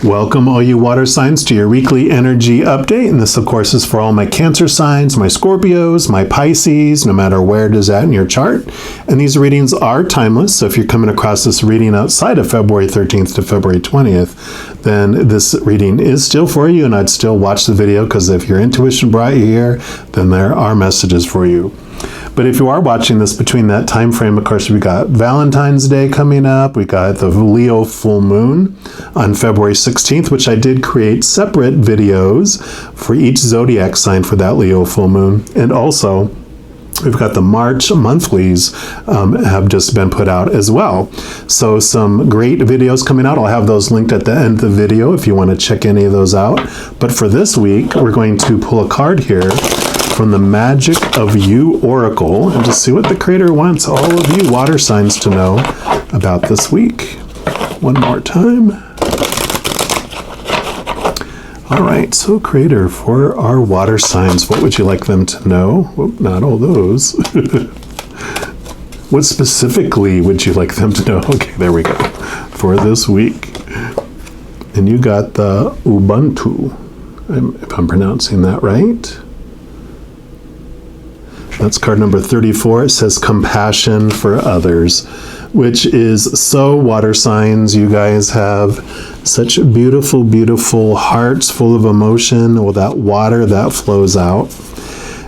Welcome, all you water signs, to your weekly energy update. And this, of course, is for all my Cancer signs, my Scorpios, my Pisces, no matter where it is at in your chart. And these readings are timeless. So if you're coming across this reading outside of February 13th to February 20th, then this reading is still for you. And I'd still watch the video, because if your intuition brought you here, then there are messages for you. But if you are watching this between that time frame, of course, we got Valentine's Day coming up. We got the Leo full moon on February 16th, which I did create separate videos for each zodiac sign for that Leo full moon. And also, we've got the March monthlies have just been put out as well. So some great videos coming out. I'll have those linked at the end of the video if you want to check any of those out. But for this week, we're going to pull a card here from the Magic of You Oracle and just see what the Creator wants all of you water signs to know about this week. One more time. All right, so Creator, for our water signs, what would you like them to know? Well, not all those. What specifically would you like them to know? Okay, there we go. For this week. And you got the Ubuntu, if I'm pronouncing that right. That's card number 34. It says compassion for others, which is so water signs. You guys have such beautiful, beautiful hearts full of emotion. Well, that water that flows out.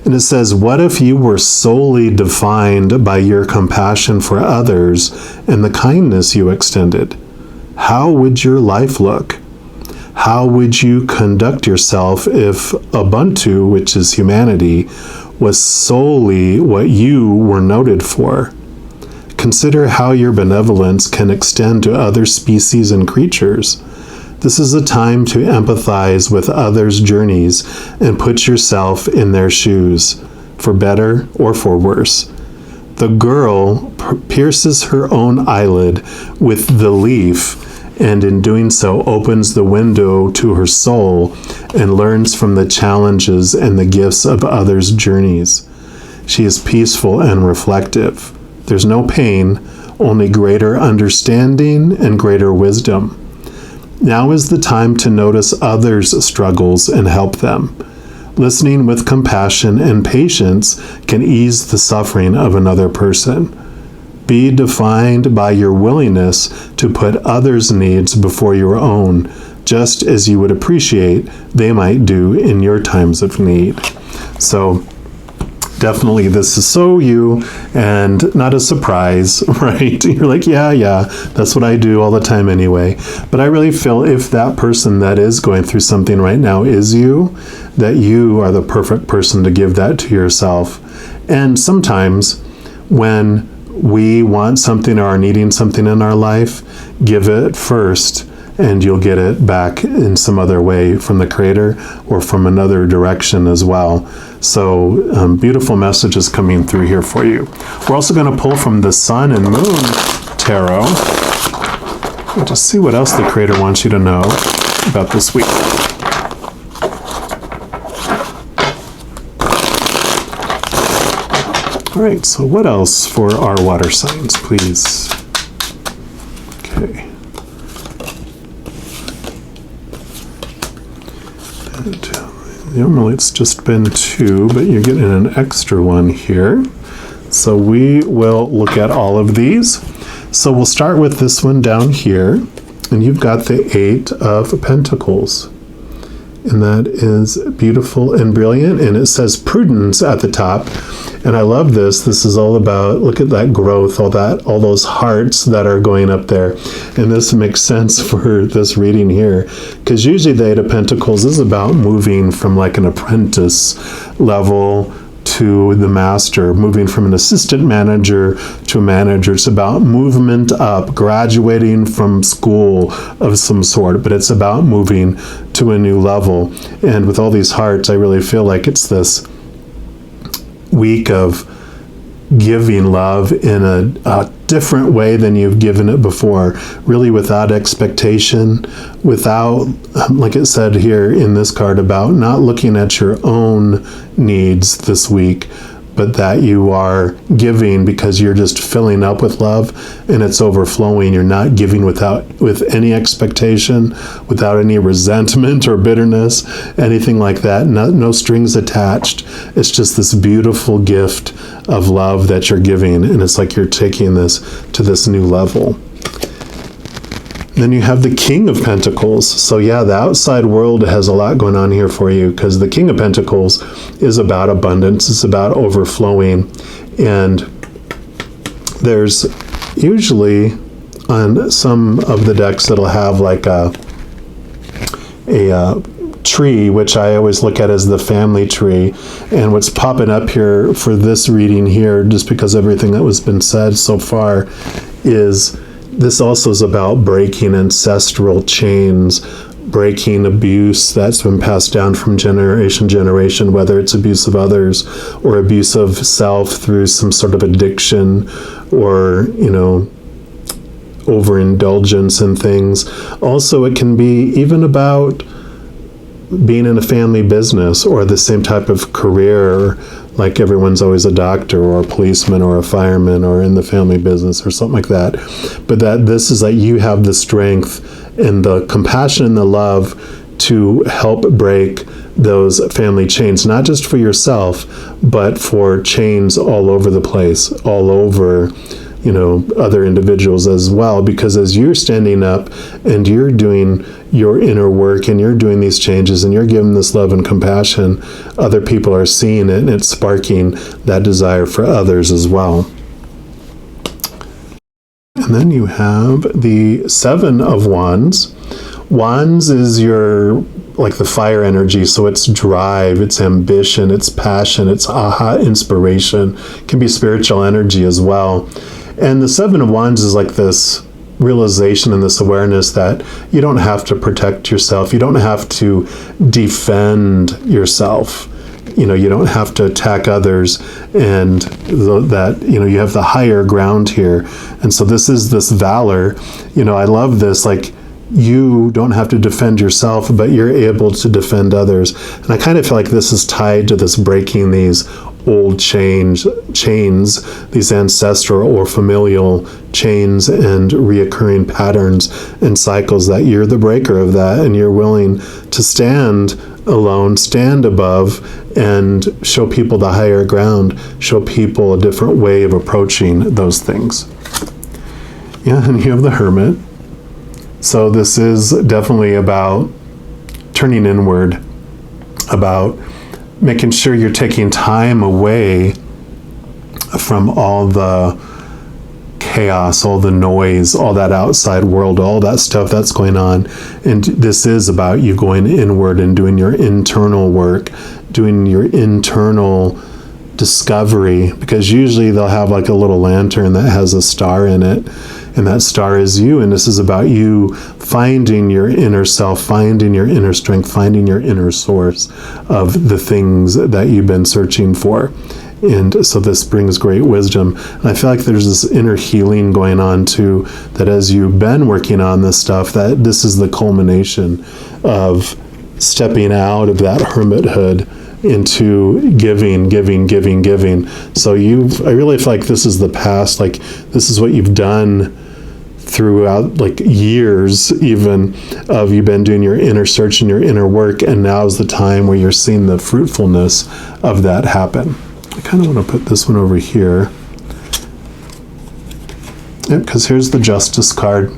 And it says, what if you were solely defined by your compassion for others and the kindness you extended? How would your life look? How would you conduct yourself if Ubuntu, which is humanity, was solely what you were noted for? Consider how your benevolence can extend to other species and creatures. This is a time to empathize with others' journeys and put yourself in their shoes, for better or for worse. The girl pierces her own eyelid with the leaf, and in doing so opens the window to her soul and learns from the challenges and the gifts of others' journeys. She is peaceful and reflective. There's no pain, only greater understanding and greater wisdom. Now is the time to notice others' struggles and help them. Listening with compassion and patience can ease the suffering of another person. Be defined by your willingness to put others' needs before your own, just as you would appreciate they might do in your times of need. So definitely this is so you, and not a surprise, right? You're like, yeah, that's what I do all the time anyway. But I really feel if that person that is going through something right now is you, that you are the perfect person to give that to yourself. And sometimes when we want something or are needing something in our life, give it first, and you'll get it back in some other way from the Creator or from another direction as well. So beautiful messages coming through here for you. We're also going to pull from the Sun and Moon Tarot. We'll just see what else the Creator wants you to know about this week. All right, so what else for our water signs, please? Okay. And normally it's just been 2, but you're getting an extra one here. So we will look at all of these. So we'll start with this one down here, and you've got the 8 of Pentacles. And that is beautiful and brilliant. And it says prudence at the top. And I love this. This is all about, look at that growth, all those hearts that are going up there. And this makes sense for this reading here, because usually the 8 of Pentacles is about moving from like an apprentice level to the master, moving from an assistant manager to a manager. It's about movement up, graduating from school of some sort, but it's about moving to a new level. And with all these hearts, I really feel like it's this week of giving love in a different way than you've given it before, really without expectation, without, like it said here in this card, about not looking at your own needs this week, but that you are giving because you're just filling up with love and it's overflowing. You're not giving with any expectation, without any resentment or bitterness, anything like that. No strings attached. It's just this beautiful gift of love that you're giving, and it's like you're taking this to this new level. Then you have the King of Pentacles. So yeah, the outside world has a lot going on here for you, because the King of Pentacles is about abundance. It's about overflowing. And there's usually on some of the decks that'll have like a tree, which I always look at as the family tree. And what's popping up here for this reading here, just because everything that was been said so far, is this also is about breaking ancestral chains, breaking abuse that's been passed down from generation to generation, whether it's abuse of others or abuse of self through some sort of addiction or, overindulgence in things. Also, it can be even about being in a family business or the same type of career, like everyone's always a doctor or a policeman or a fireman or in the family business or something like that. But that this is that you have the strength and the compassion and the love to help break those family chains, not just for yourself, but for chains all over the place, all over other individuals as well. Because as you're standing up and you're doing your inner work and you're doing these changes and you're giving this love and compassion, other people are seeing it and it's sparking that desire for others as well. And then you have the Seven of Wands. Wands is like the fire energy, so it's drive, it's ambition, it's passion, it's aha inspiration. It can be spiritual energy as well. And the Seven of Wands is like this realization and this awareness that you don't have to protect yourself. You don't have to defend yourself. You don't have to attack others, and that, you have the higher ground here. And so this is this valor. I love this, like, you don't have to defend yourself, but you're able to defend others. And I kind of feel like this is tied to this breaking these old chains, these ancestral or familial chains and reoccurring patterns and cycles, that you're the breaker of that, and you're willing to stand alone, stand above, and show people the higher ground, show people a different way of approaching those things. Yeah, and you have the Hermit. So this is definitely about turning inward, about making sure you're taking time away from all the chaos, all the noise, all that outside world, all that stuff that's going on. And this is about you going inward and doing your internal work, doing your internal discovery, because usually they'll have like a little lantern that has a star in it, and that star is you. And this is about you finding your inner self, finding your inner strength, finding your inner source of the things that you've been searching for. And so this brings great wisdom. And I feel like there's this inner healing going on too, that as you've been working on this stuff, that this is the culmination of stepping out of that hermithood into giving. So I really feel like this is the past, like this is what you've done throughout like years even of you've been doing your inner search and your inner work, and now's the time where you're seeing the fruitfulness of that happen. I kind of want to put this one over here. Yep, because here's the Justice card.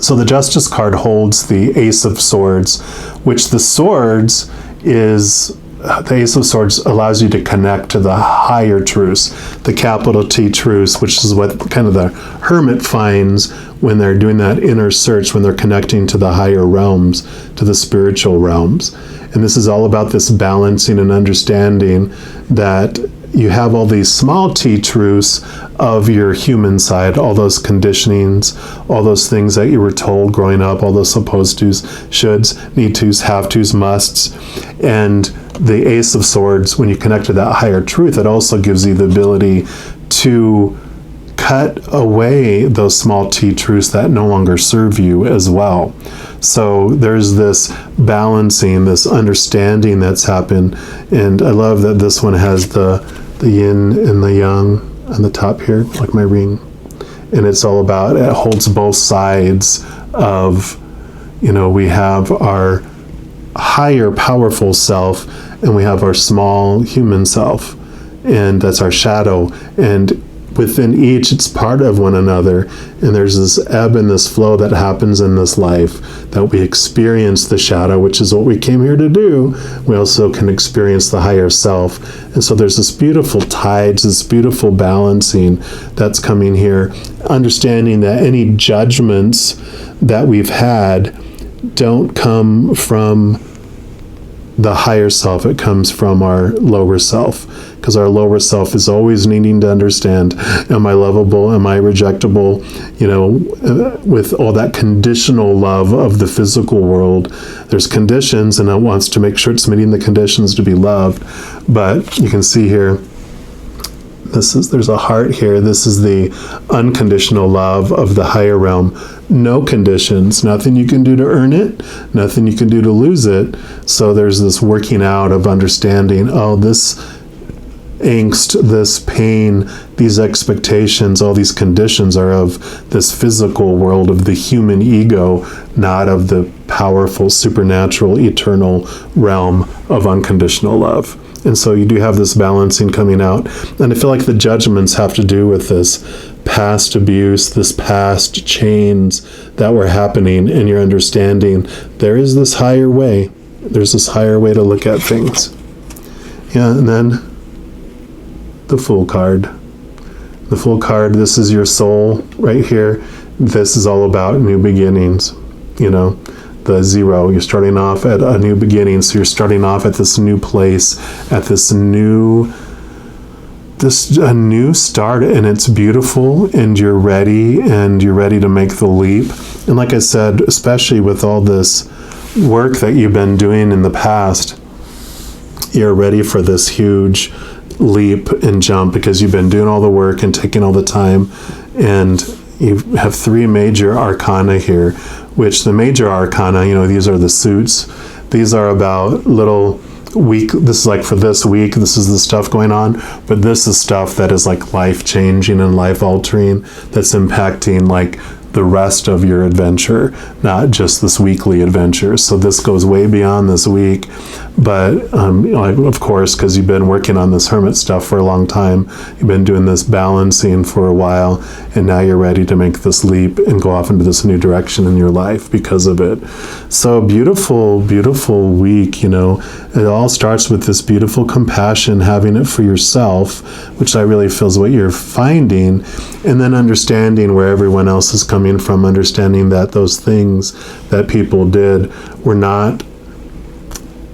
So the Justice card holds the Ace of Swords, which the Swords is, the Ace of Swords allows you to connect to the higher truths, the capital T truths, which is what kind of the Hermit finds when they're doing that inner search, when they're connecting to the higher realms, to the spiritual realms. And this is all about this balancing and understanding that you have all these small t truths of your human side, all those conditionings, all those things that you were told growing up, all those supposed tos, shoulds, need tos, have tos, musts. And the Ace of Swords, when you connect to that higher truth, it also gives you the ability to cut away those small t truths that no longer serve you as well. So there's this balancing, this understanding that's happened. And I love that this one has the yin and the yang on the top here, like my ring. And it's all about, it holds both sides of, we have our higher powerful self and we have our small human self, and that's our shadow. And within each, it's part of one another, and there's this ebb and this flow that happens in this life, that we experience the shadow, which is what we came here to do. We also can experience the higher self. And so there's this beautiful tides, this beautiful balancing that's coming here, understanding that any judgments that we've had don't come from the higher self, it comes from our lower self, because our lower self is always needing to understand, am I lovable, am I rejectable, with all that conditional love of the physical world. There's conditions, and it wants to make sure it's meeting the conditions to be loved. But you can see here, there's a heart here. This is the unconditional love of the higher realm. No conditions, nothing you can do to earn it, nothing you can do to lose it. So there's this working out of understanding, this angst, this pain, these expectations, all these conditions are of this physical world, of the human ego, not of the powerful, supernatural, eternal realm of unconditional love. And so you do have this balancing coming out. And I feel like the judgments have to do with this past abuse, this past chains that were happening, and you're understanding there is this higher way. There's this higher way to look at things. Yeah, and then the Fool card. The Fool card, this is your soul right here. This is all about new beginnings, the zero. You're starting off at a new beginning. So you're starting off at this new place, at a new start, and it's beautiful, and you're ready to make the leap. And like I said, especially with all this work that you've been doing in the past, you're ready for this huge leap and jump, because you've been doing all the work and taking all the time. And you have 3 major arcana here, which the major arcana, these are the suits. These are about little week. This is like for this week, this is the stuff going on, but this is stuff that is like life changing and life altering, that's impacting like the rest of your adventure, not just this weekly adventure. So this goes way beyond this week. But of course, because you've been working on this hermit stuff for a long time, you've been doing this balancing for a while, and now you're ready to make this leap and go off into this new direction in your life because of it. So beautiful, beautiful week. It all starts with this beautiful compassion, having it for yourself, which I really feel is what you're finding, and then understanding where everyone else is coming from, understanding that those things that people did were not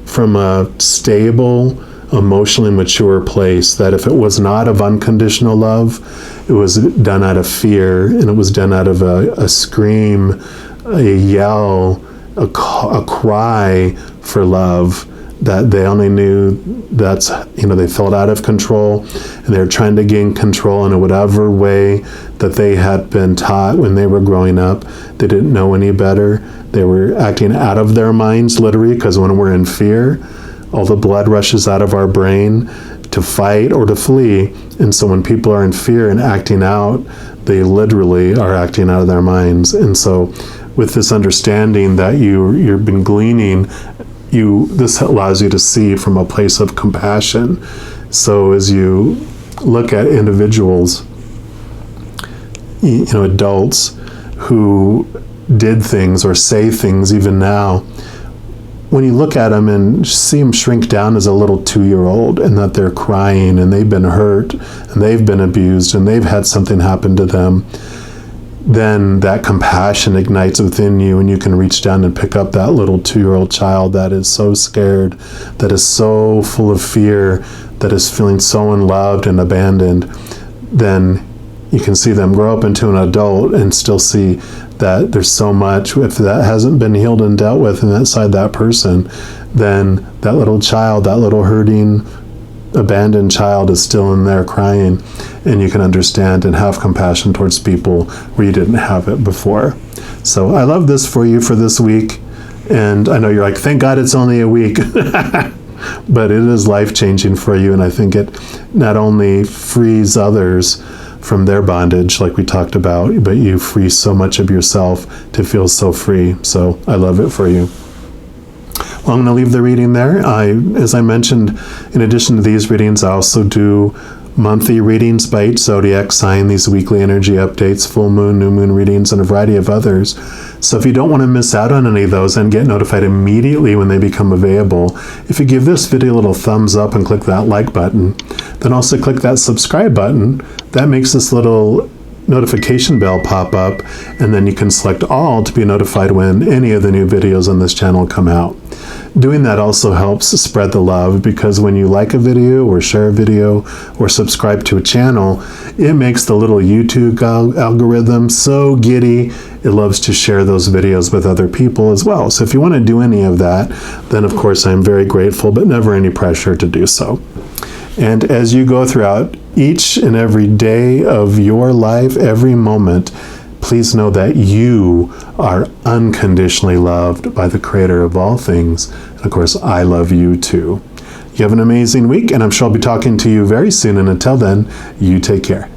from a stable, emotionally mature place, that if it was not of unconditional love, it was done out of fear, and it was done out of a scream, a yell, a cry for love, that they only knew that's, they felt out of control, and they were trying to gain control in whatever way that they had been taught when they were growing up. They didn't know any better. They were acting out of their minds, literally, because when we're in fear, all the blood rushes out of our brain to fight or to flee. And so when people are in fear and acting out, they literally are acting out of their minds. And so with this understanding that you've been gleaning, this allows you to see from a place of compassion. So as you look at individuals, adults who did things or say things even now, when you look at them and see them shrink down as a little 2-year-old, and that they're crying and they've been hurt and they've been abused and they've had something happen to them, then that compassion ignites within you, and you can reach down and pick up that little 2-year-old child that is so scared, that is so full of fear, that is feeling so unloved and abandoned. Then you can see them grow up into an adult and still see that there's so much, if that hasn't been healed and dealt with inside that person, then that little child, that little hurting abandoned child is still in there crying, and you can understand and have compassion towards people where you didn't have it before. So I love this for you for this week. And I know you're like, thank God it's only a week. But it is life-changing for you, and I think it not only frees others from their bondage, like we talked about, but you free so much of yourself to feel so free. So I love it for you. Well, I'm going to leave the reading there. As I mentioned, in addition to these readings, I also do monthly readings by each zodiac sign, these weekly energy updates, full moon, new moon readings, and a variety of others. So if you don't want to miss out on any of those and get notified immediately when they become available, if you give this video a little thumbs up and click that like button, then also click that subscribe button, that makes this little notification bell pop up, and then you can select all to be notified when any of the new videos on this channel come out. Doing that also helps spread the love, because when you like a video or share a video or subscribe to a channel, it makes the little YouTube algorithm so giddy. It loves to share those videos with other people as well. So if you want to do any of that, then of course I'm very grateful, but never any pressure to do so. And as you go throughout each and every day of your life, every moment, please know that you are unconditionally loved by the Creator of all things. And of course, I love you too. You have an amazing week, and I'm sure I'll be talking to you very soon. And until then, you take care.